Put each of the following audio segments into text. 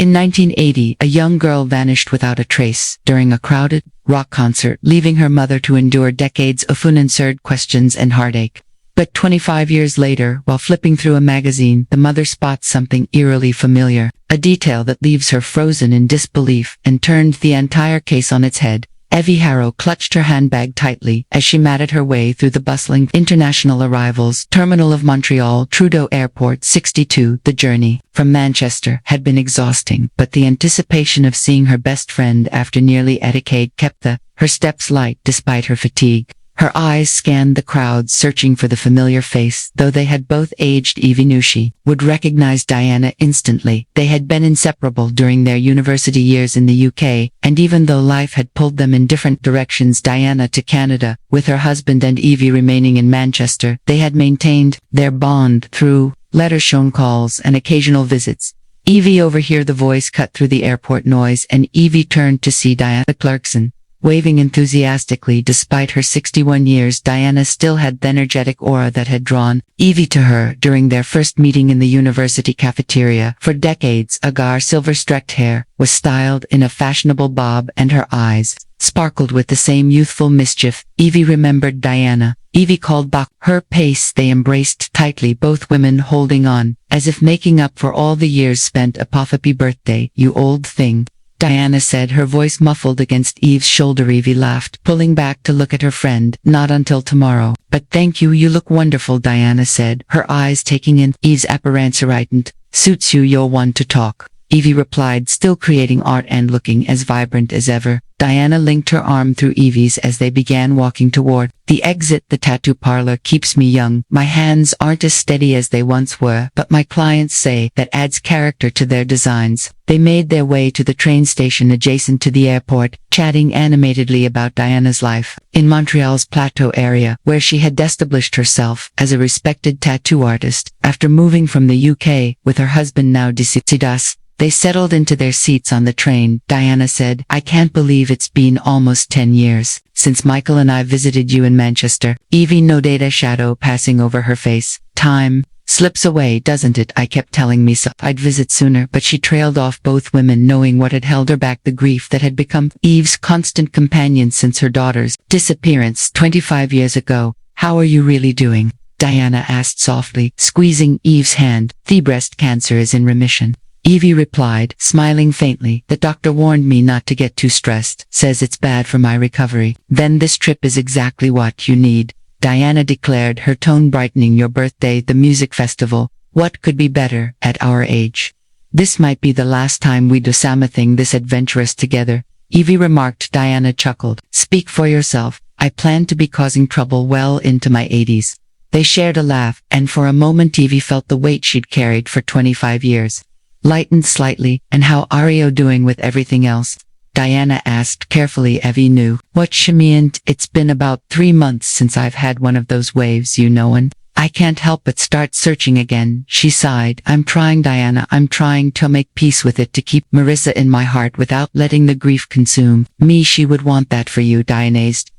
In 1980, a young girl vanished without a trace during a crowded rock concert, leaving her mother to endure decades of unanswered questions and heartache. But 25 years later, while flipping through a magazine, the mother spots something eerily familiar, a detail that leaves her frozen in disbelief and turned the entire case on its head. Evie Harrow clutched her handbag tightly as she matted her way through the bustling international arrivals terminal of Montreal Trudeau Airport 62. The journey from Manchester had been exhausting, but the anticipation of seeing her best friend after nearly a decade kept her steps light despite her fatigue. Her eyes scanned the crowd, searching for the familiar face. Though they had both aged, Evie knew she would recognize Diana instantly. They had been inseparable during their university years in the UK, and even though life had pulled them in different directions, Diana to Canada, with her husband, and Evie remaining in Manchester, they had maintained their bond through letters, phone calls, and occasional visits. Evie overheard the voice cut through the airport noise, and Evie turned to see Diana Clarkson. Waving enthusiastically despite her 61 years, Diana still had the energetic aura that had drawn Evie to her during their first meeting in the university cafeteria. For decades, Agar silver-streaked hair was styled in a fashionable bob, and her eyes sparkled with the same youthful mischief. Evie remembered Diana. Evie called back her pace. They embraced tightly, both women holding on, as if making up for all the years spent apart. "Happy birthday, you old thing," Diana said, her voice muffled against Eve's shoulder. Evie laughed, pulling back to look at her friend. "Not until tomorrow. But thank you, you look wonderful," Diana said, her eyes taking in Eve's appearance. "Brighten suits you, you'll want to talk," Evie replied, still creating art and looking as vibrant as ever. Diana linked her arm through Evie's as they began walking toward the exit. "The tattoo parlor keeps me young. My hands aren't as steady as they once were, but my clients say that adds character to their designs." They made their way to the train station adjacent to the airport, chatting animatedly about Diana's life in Montreal's Plateau area, where she had established herself as a respected tattoo artist. After moving from the UK, with her husband now deceased, they settled into their seats on the train. Diana said, "I can't believe it's been almost 10 years since Michael and I visited you in Manchester." Evie noted a shadow passing over her face. "Time slips away, doesn't it? I kept telling me so I'd visit sooner," but she trailed off, both women knowing what had held her back, the grief that had become Eve's constant companion since her daughter's disappearance 25 years ago. "How are you really doing?" Diana asked softly, squeezing Eve's hand. "The breast cancer is in remission," Evie replied, smiling faintly. "The doctor warned me not to get too stressed, says it's bad for my recovery." "Then this trip is exactly what you need," Diana declared, her tone brightening. "Your birthday, the music festival. What could be better at our age? This might be the last time we do something this adventurous together," Evie remarked. Diana chuckled. "Speak for yourself. I plan to be causing trouble well into my 80s. They shared a laugh, and for a moment Evie felt the weight she'd carried for 25 years lightened slightly. "And how are you doing with everything else?" Diana asked carefully. Evie knew what she meant. "It's been about 3 months since I've had one of those waves, you know, and I can't help but start searching again," she sighed. "I'm trying, Diana. I'm trying to make peace with it, to keep Marissa in my heart without letting the grief consume me." "She would want that for you," Diana said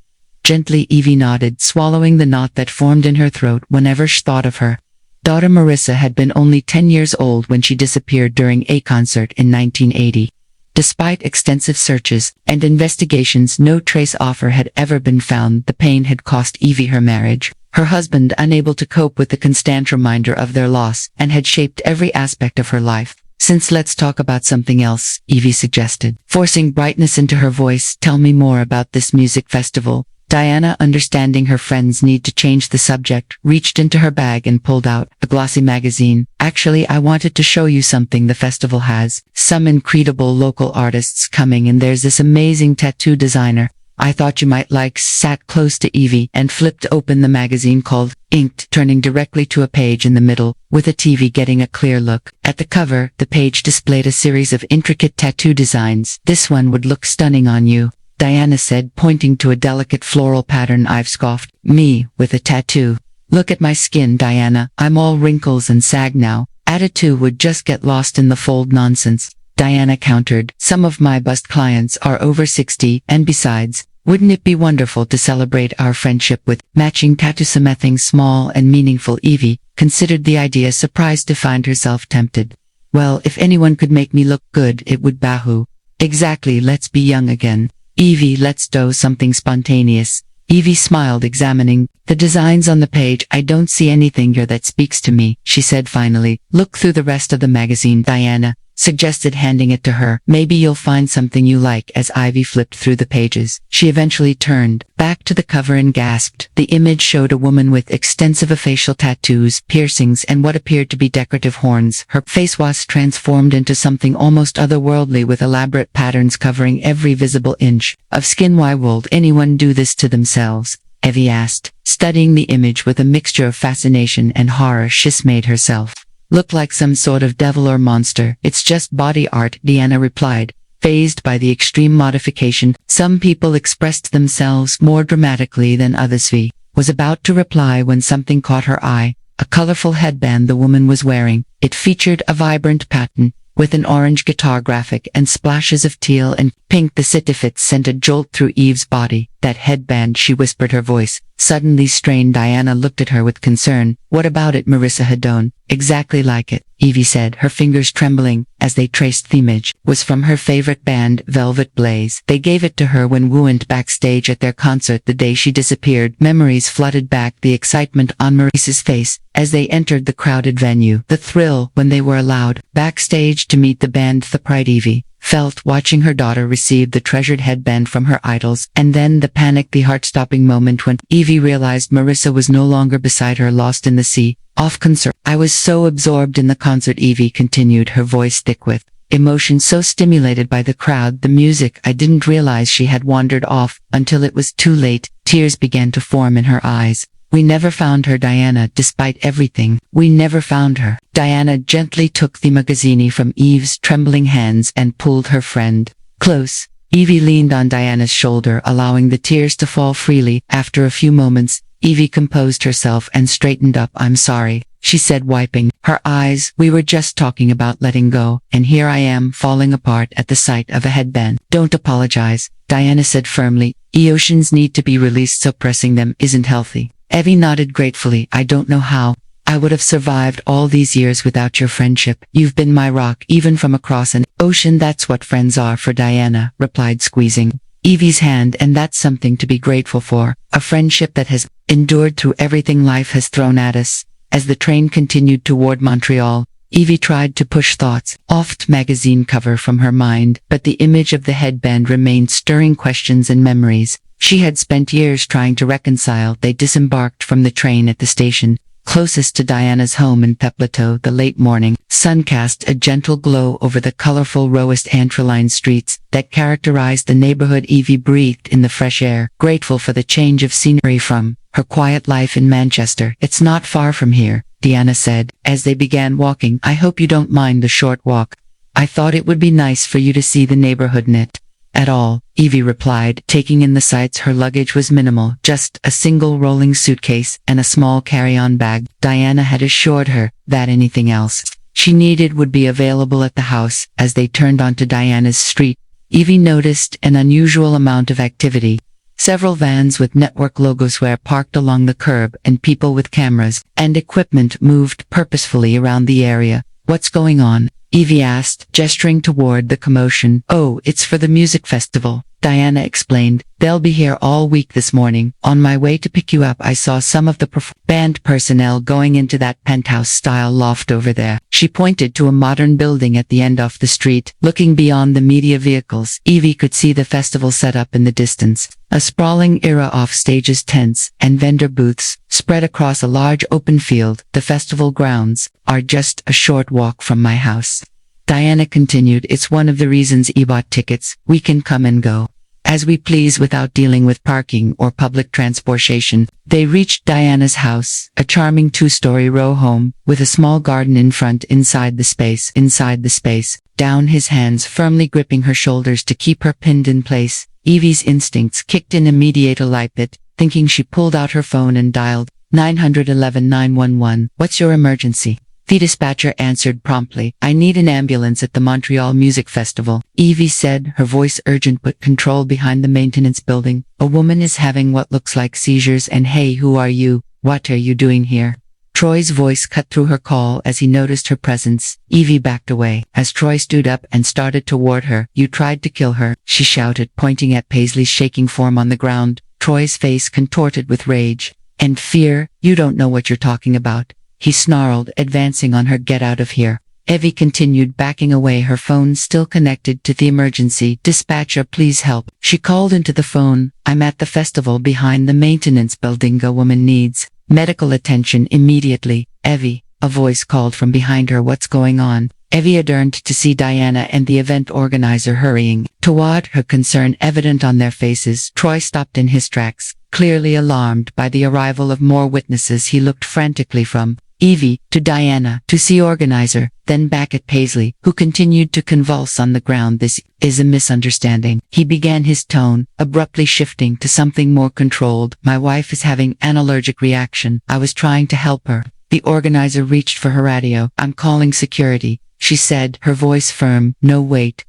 gently. Evie nodded, swallowing the knot that formed in her throat whenever she thought of her daughter. Marissa had been only 10 years old when she disappeared during a concert in 1980. Despite extensive searches and investigations, no trace of her had ever been found. The pain had cost Evie her marriage, her husband unable to cope with the constant reminder of their loss, and had shaped every aspect of her life. "Since let's talk about something else," Evie suggested, forcing brightness into her voice. "Tell me more about this music festival." Diana, understanding her friend's need to change the subject, reached into her bag and pulled out a glossy magazine. "Actually, I wanted to show you something. The festival has some incredible local artists coming, and there's this amazing tattoo designer I thought you might like." Sat close to Evie and flipped open the magazine called Inked, turning directly to a page in the middle, with a TV getting a clear look. At the cover, the page displayed a series of intricate tattoo designs. "This one would look stunning on you," Diana said, pointing to a delicate floral pattern. "I've scoffed. Me, with a tattoo. Look at my skin, Diana. I'm all wrinkles and sag now. A tattoo would just get lost in the fold." "Nonsense," Diana countered. "Some of my best clients are over 60, and besides, wouldn't it be wonderful to celebrate our friendship with matching tattoos?" "Something small and meaningful," Evie considered the idea, surprised to find herself tempted. Well, if anyone could make me look good, it would Bahu. Exactly, let's be young again. Evie, let's do something spontaneous. Evie smiled, examining the designs on the page. I don't see anything here that speaks to me, she said finally. Look through the rest of the magazine, Diana suggested, handing it to her. Maybe you'll find something you like. As Ivy flipped through the pages, she eventually turned back to the cover and gasped. The image showed a woman with extensive facial tattoos, piercings, and what appeared to be decorative horns. Her face was transformed into something almost otherworldly, with elaborate patterns covering every visible inch of skin. Why would anyone do this to themselves? Evie asked, studying the image with a mixture of fascination and horror. She's made herself look like some sort of devil or monster. It's just body art, Diana replied, fazed by the extreme modification. Some people expressed themselves more dramatically than others. V was about to reply when something caught her eye, a colorful headband the woman was wearing. It featured a vibrant pattern, with an orange guitar graphic and splashes of teal and pink. The certificate sent a jolt through Eve's body. That headband, she whispered, her voice suddenly strained. Diana looked at her with concern. What about it? Marissa Hedone. Exactly like it, Evie said, her fingers trembling as they traced the image. Was from her favorite band, Velvet Blaze. They gave it to her when we went backstage at their concert the day she disappeared. Memories flooded back, the excitement on Maurice's face as they entered the crowded venue, the thrill when they were allowed backstage to meet the band, the pride Evie felt watching her daughter receive the treasured headband from her idols, and then the panic, the heart-stopping moment when Evie realized Marissa was no longer beside her, lost in the sea of concert. I was so absorbed in the concert, Evie continued, her voice thick with emotion, so stimulated by the crowd, the music, I didn't realize she had wandered off until it was too late. Tears began to form in her eyes. We never found her, Diana, despite everything. We never found her. Diana gently took the magazine from Eve's trembling hands and pulled her friend close. Evie leaned on Diana's shoulder, allowing the tears to fall freely. After a few moments, Evie composed herself and straightened up. I'm sorry, she said, wiping her eyes. We were just talking about letting go, and here I am falling apart at the sight of a headband. Don't apologize, Diana said firmly. Emotions need to be released, suppressing them isn't healthy. Evie nodded gratefully. I don't know how I would have survived all these years without your friendship. You've been my rock, even from across an ocean. That's what friends are for, Diana replied, squeezing Evie's hand. And that's something to be grateful for, a friendship that has endured through everything life has thrown at us. As the train continued toward Montreal, Evie tried to push thoughts off the magazine cover from her mind, but the image of the headband remained, stirring questions and memories she had spent years trying to reconcile. They disembarked from the train at the station closest to Diana's home in Plateau. The late morning sun cast a gentle glow over the colorful rose-anthracite streets that characterized the neighborhood. Evie breathed in the fresh air, grateful for the change of scenery from her quiet life in Manchester. It's not far from here, Diana said, as they began walking. I hope you don't mind the short walk. I thought it would be nice for you to see the neighborhood. Not at all, Evie replied, taking in the sights. Her luggage was minimal, just a single rolling suitcase and a small carry-on bag. Diana had assured her that anything else she needed would be available at the house. As they turned onto Diana's street, Evie noticed an unusual amount of activity. Several vans with network logos were parked along the curb, and people with cameras and equipment moved purposefully around the area. What's going on? Evie asked, gesturing toward the commotion. Oh, it's for the music festival, Diana explained. They'll be here all week. This morning, on my way to pick you up, I saw some of the band personnel going into that penthouse-style loft over there. She pointed to a modern building at the end of the street. Looking beyond the media vehicles, Evie could see the festival set up in the distance. A sprawling era of stages, tents, and vendor booths spread across a large open field. The festival grounds are just a short walk from my house, Diana continued. It's one of the reasons I bought tickets. We can come and go as we please without dealing with parking or public transportation. They reached Diana's house, a charming two-story row home with a small garden in front. Inside the space, down, his hands firmly gripping her shoulders to keep her pinned in place, Evie's instincts kicked in immediately. Light thinking, she pulled out her phone and dialed 911. What's your emergency? The dispatcher answered promptly. I need an ambulance at the Montreal Music Festival, Evie said, her voice urgent but controlled. Behind the maintenance building, a woman is having what looks like seizures. And hey, who are you? What are you doing here? Troy's voice cut through her call as he noticed her presence. Evie backed away. As Troy stood up and started toward her, "You tried to kill her," she shouted, pointing at Paisley's shaking form on the ground. Troy's face contorted with rage and fear. "You don't know what you're talking about," he snarled, advancing on her. "Get out of here." Evie continued backing away, her phone still connected to the emergency dispatcher. "Please help." She called into the phone. "I'm at the festival behind the maintenance building. A woman needs medical attention immediately." "Evie," a voice called from behind her. "What's going on?" Evie turned to see Diana and the event organizer hurrying toward her, concern evident on their faces. Troy stopped in his tracks, clearly alarmed by the arrival of more witnesses. He looked frantically from Evie to Diana to see organizer, then back at Paisley, who continued to convulse on the ground. "This is a misunderstanding," he began, his tone abruptly shifting to something more controlled. "My wife is having an allergic reaction. I was trying to help her." The organizer reached for her radio. "I'm calling security," she said, her voice firm. "No, wait."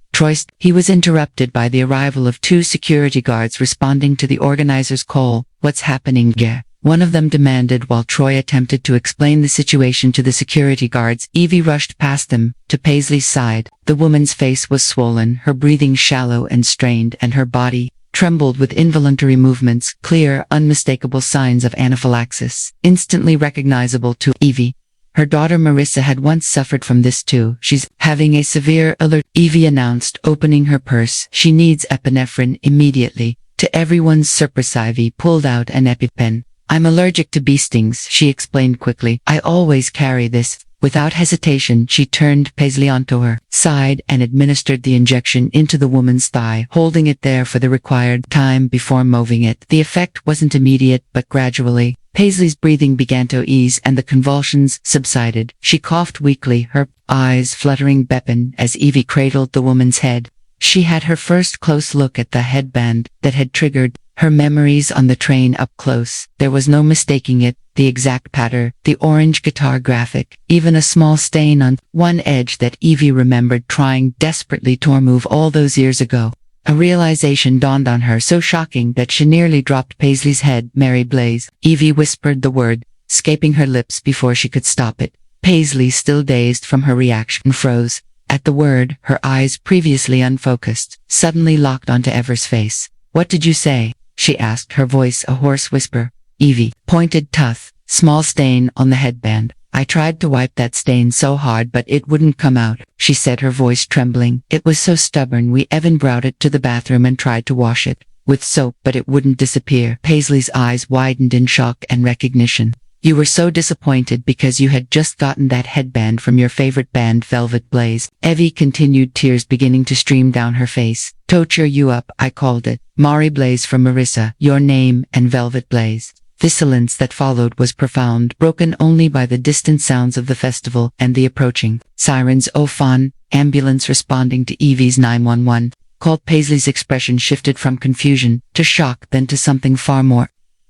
He was interrupted by the arrival of two security guards responding to the organizer's call. "What's happening, Gare?" one of them demanded while Troy attempted to explain the situation to the security guards. Evie rushed past them, to Paisley's side. The woman's face was swollen, her breathing shallow and strained, and her body trembled with involuntary movements, clear, unmistakable signs of anaphylaxis, instantly recognizable to Evie. Her daughter Marissa had once suffered from this too. "She's having a severe alert," Evie announced, opening her purse. "She needs epinephrine immediately." To everyone's surprise, Evie pulled out an EpiPen. "I'm allergic to bee stings," she explained quickly. "I always carry this." Without hesitation, she turned Paisley onto her side and administered the injection into the woman's thigh, holding it there for the required time before moving it. The effect wasn't immediate, but gradually, Paisley's breathing began to ease and the convulsions subsided. She coughed weakly, her eyes fluttering weapon as Evie cradled the woman's head. She had her first close look at the headband that had triggered her memories on the train up close. There was no mistaking it, the exact pattern, the orange guitar graphic, even a small stain on one edge that Evie remembered trying desperately to remove all those years ago. A realization dawned on her, so shocking that she nearly dropped Paisley's head. "Mary Blaze." Evie whispered the word, escaping her lips before she could stop it. Paisley, still dazed from her reaction, froze. At the word, her eyes, previously unfocused, suddenly locked onto Ever's face. "What did you say?" she asked, her voice a hoarse whisper. Evie pointed tough, small stain on the headband. "I tried to wipe that stain so hard but it wouldn't come out," she said, her voice trembling. "It was so stubborn. We even brought it to the bathroom and tried to wash it with soap, but it wouldn't disappear." Paisley's eyes widened in shock and recognition. "You were so disappointed because you had just gotten that headband from your favorite band, Velvet Blaze." Evie continued, tears beginning to stream down her face. "To cheer you up, I called it Mary Blaze from Marissa, your name, and Velvet Blaze." The silence that followed was profound, broken only by the distant sounds of the festival and the approaching sirens. "Phone, ambulance," responding to Evie's 911 call. Paisley's expression shifted from confusion to shock, then to something far more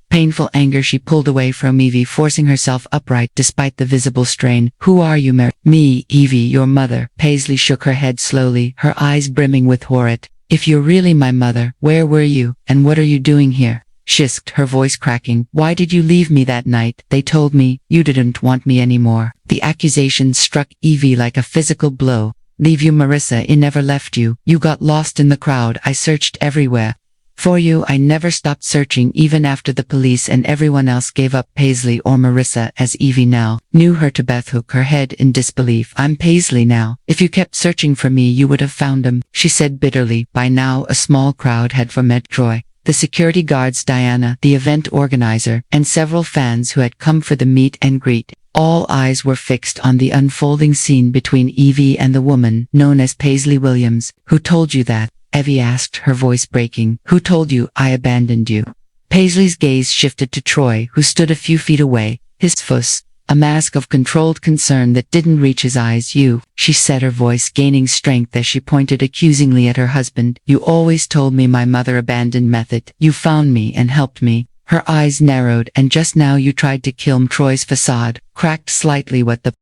painful, anger. She pulled away from Evie, forcing herself upright despite the visible strain. "Who are you, Mary?" "Me, Evie, your mother." Paisley shook her head slowly, her eyes brimming with horror. "If you're really my mother, where were you, and what are you doing here?" she asked, her voice cracking. "Why did you leave me that night?" "They told me you didn't want me anymore." The accusation struck Evie like a physical blow. "Leave you, Marissa? I never left you. You got lost in the crowd. I searched everywhere for you. I never stopped searching even after the police and everyone else gave up." Paisley, or Marissa as Evie now knew her to shook her head in disbelief. "I'm Paisley now. If you kept searching for me you would have found him," she said bitterly. By now a small crowd had formed. Troy, the security guards, Diana, the event organizer, and several fans who had come for the meet and greet. All eyes were fixed on the unfolding scene between Evie and the woman known as Paisley Williams. "Who told you that?" Evie asked, her voice breaking. "Who told you I abandoned you?" Paisley's gaze shifted to Troy, who stood a few feet away, his face a mask of controlled concern that didn't reach his eyes. "You," she said, her voice gaining strength as she pointed accusingly at her husband. "You always told me my mother abandoned method. You found me and helped me." Her eyes narrowed. "And just now you tried to kill me." Troy's facade cracked slightly. "What the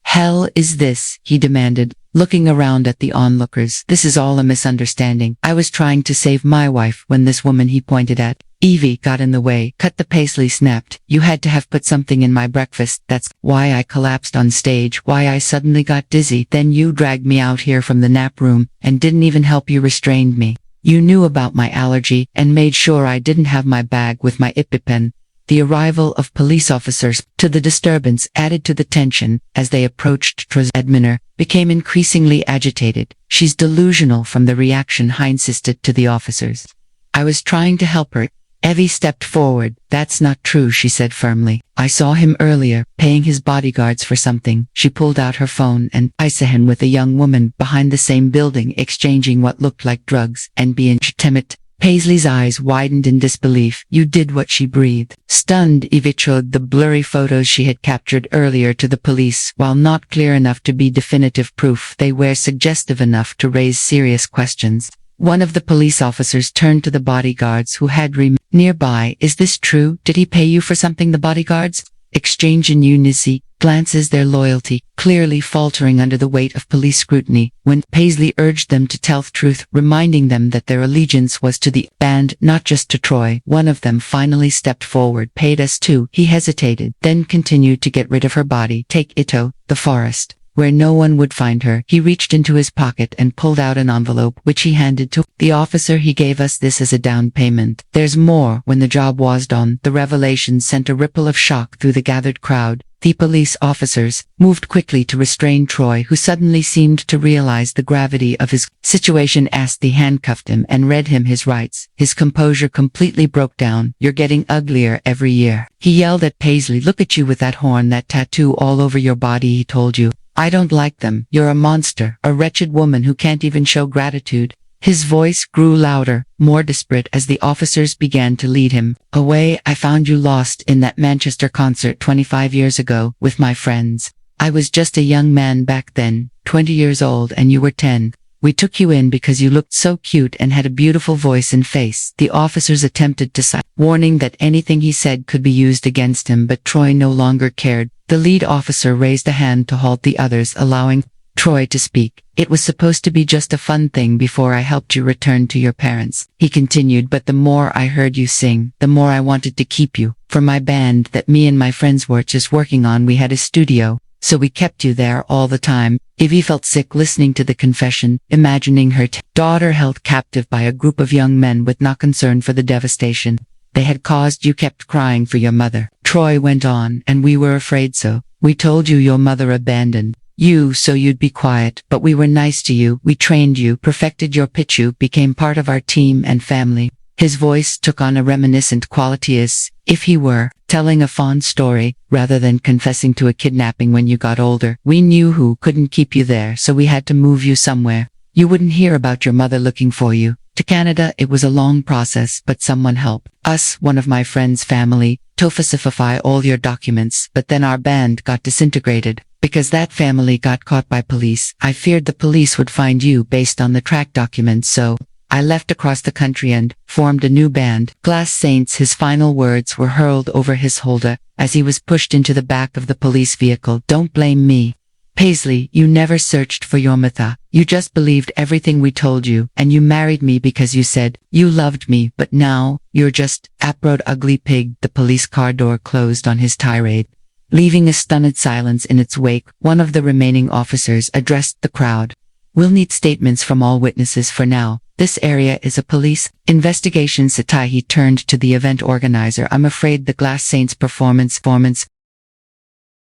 hell is this?" he demanded, looking around at the onlookers. "This is all a misunderstanding. I was trying to save my wife when this woman," he pointed at Evie got in the way, cut the Paisley snapped. You had to have put something in my breakfast. That's why I collapsed on stage, why I suddenly got dizzy. Then you dragged me out here from the nap room and didn't even help. You restrained me. You knew about my allergy and made sure I didn't have my bag with my EpiPen. The arrival of police officers to the disturbance added to the tension as they approached. Troy's adminer became increasingly agitated. She's delusional from the reaction. He insisted to the officers. I was trying to help her. Evie stepped forward. That's not true, she said firmly. I saw him earlier, paying his bodyguards for something. She pulled out her phone and I saw him with a young woman behind the same building exchanging what looked like drugs and being timid. Paisley's eyes widened in disbelief. You did what she breathed. Stunned, Evie showed the blurry photos she had captured earlier to the police. While not clear enough to be definitive proof, they were suggestive enough to raise serious questions. One of the police officers turned to the bodyguards who had remained nearby. Is this true? Did he pay you for something? The bodyguards exchanged in unison glances, their loyalty clearly faltering under the weight of police scrutiny, when Paisley urged them to tell the truth, reminding them that their allegiance was to the band, not just to Troy. One of them finally stepped forward. Paid us too. He hesitated, then continued to get rid of her body. Take it to the forest, where no one would find her. He reached into his pocket and pulled out an envelope, which he handed to the officer. He gave us this as a down payment. There's more. When the job was done, the revelation sent a ripple of shock through the gathered crowd. The police officers moved quickly to restrain Troy, who suddenly seemed to realize the gravity of his situation. As they handcuffed him and read him his rights, his composure completely broke down. You're getting uglier every year, he yelled at Paisley. Look at you with that horn, that tattoo all over your body. He told you. I don't like them. You're a monster, a wretched woman who can't even show gratitude. His voice grew louder, more desperate as the officers began to lead him away. I found you lost in that Manchester concert 25 years ago with my friends. I was just a young man back then, 20 years old, and you were 10. We took you in because you looked so cute and had a beautiful voice and face. The officers attempted to silence, warning that anything he said could be used against him, but Troy no longer cared. The lead officer raised a hand to halt the others, allowing Troy to speak. It was supposed to be just a fun thing before I helped you return to your parents, he continued, but the more I heard you sing, the more I wanted to keep you. For my band that me and my friends were just working on, we had a studio, so we kept you there all the time. Evie felt sick listening to the confession, imagining her daughter held captive by a group of young men with no concern for the devastation they had caused. You kept crying for your mother, Troy went on, and we were afraid, so we told you your mother abandoned you so you'd be quiet, but we were nice to you. We trained you, perfected your pitch, you became part of our team and family. His voice took on a reminiscent quality, as if he were telling a fond story, rather than confessing to a kidnapping. When you got older, we knew who couldn't keep you there, so we had to move you somewhere. You wouldn't hear about your mother looking for you to Canada. It was a long process, but someone helped us, one of my friend's family, to falsify all your documents. But then our band got disintegrated because that family got caught by police. I feared the police would find you based on the track documents, so I left across the country and formed a new band, Glass Saints. His final words were hurled over his shoulder as he was pushed into the back of the police vehicle. Don't blame me, Paisley. You never searched for your mother. You just believed everything we told you, and you married me because you said you loved me, but now you're just uproad ugly pig. The police car door closed on his tirade, leaving a stunned silence in its wake. One of the remaining officers addressed the crowd. We'll need statements from all witnesses for now. This area is a police investigation. He turned to the event organizer. I'm afraid the Glass Saints performance